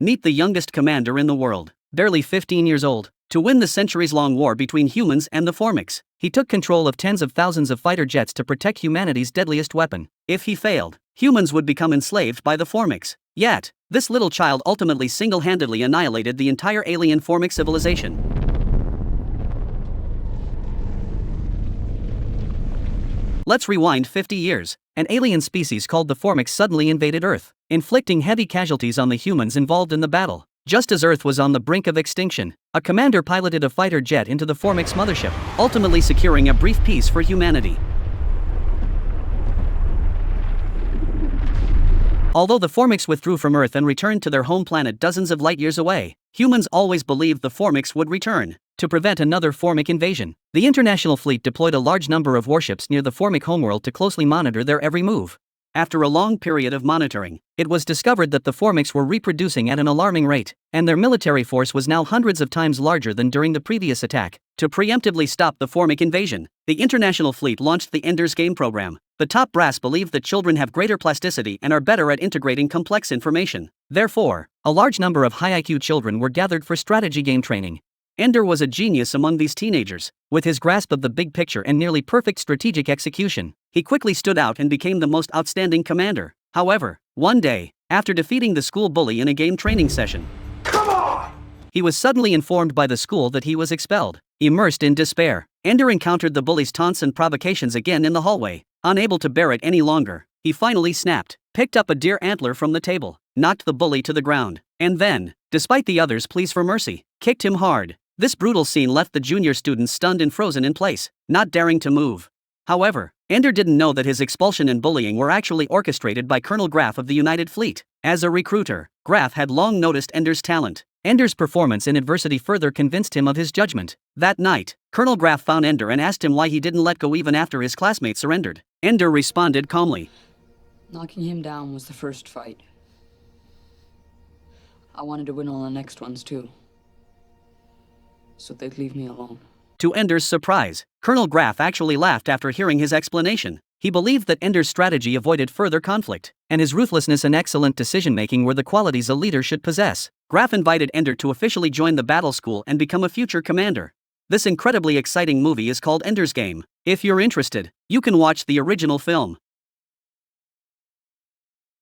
Meet the youngest commander in the world, barely 15 years old. To win the centuries-long war between humans and the Formics, he took control of tens of thousands of fighter jets to protect humanity's deadliest weapon. If he failed, humans would become enslaved by the Formics. Yet, this little child ultimately single-handedly annihilated the entire alien Formic civilization. Let's rewind 50 years. An alien species called the Formics suddenly invaded Earth, inflicting heavy casualties on the humans involved in the battle. Just as Earth was on the brink of extinction, a commander piloted a fighter jet into the Formics mothership, ultimately securing a brief peace for humanity. Although the Formics withdrew from Earth and returned to their home planet dozens of light years away, humans always believed the Formics would return. To prevent another Formic invasion, the International Fleet deployed a large number of warships near the Formic homeworld to closely monitor their every move. After a long period of monitoring, it was discovered that the Formics were reproducing at an alarming rate, and their military force was now hundreds of times larger than during the previous attack. To preemptively stop the Formic invasion, the International Fleet launched the Ender's Game program. The top brass believed that children have greater plasticity and are better at integrating complex information. Therefore, a large number of high IQ children were gathered for strategy game training. Ender was a genius among these teenagers. With his grasp of the big picture and nearly perfect strategic execution, he quickly stood out and became the most outstanding commander. However, one day, after defeating the school bully in a game training session, he was suddenly informed by the school that he was expelled. Immersed in despair, Ender encountered the bully's taunts and provocations again in the hallway. Unable to bear it any longer, he finally snapped, picked up a deer antler from the table, knocked the bully to the ground, and then, despite the others' pleas for mercy, kicked him hard. This brutal scene left the junior students stunned and frozen in place, not daring to move. However, Ender didn't know that his expulsion and bullying were actually orchestrated by Colonel Graff of the United Fleet. As a recruiter, Graff had long noticed Ender's talent. Ender's performance in adversity further convinced him of his judgment. That night, Colonel Graff found Ender and asked him why he didn't let go even after his classmates surrendered. Ender responded calmly, "Knocking him down was the first fight. I wanted to win all the next ones too, so they'd leave me alone." To Ender's surprise, Colonel Graff actually laughed after hearing his explanation. He believed that Ender's strategy avoided further conflict, and his ruthlessness and excellent decision-making were the qualities a leader should possess. Graff invited Ender to officially join the battle school and become a future commander. This incredibly exciting movie is called Ender's Game. If you're interested, you can watch the original film.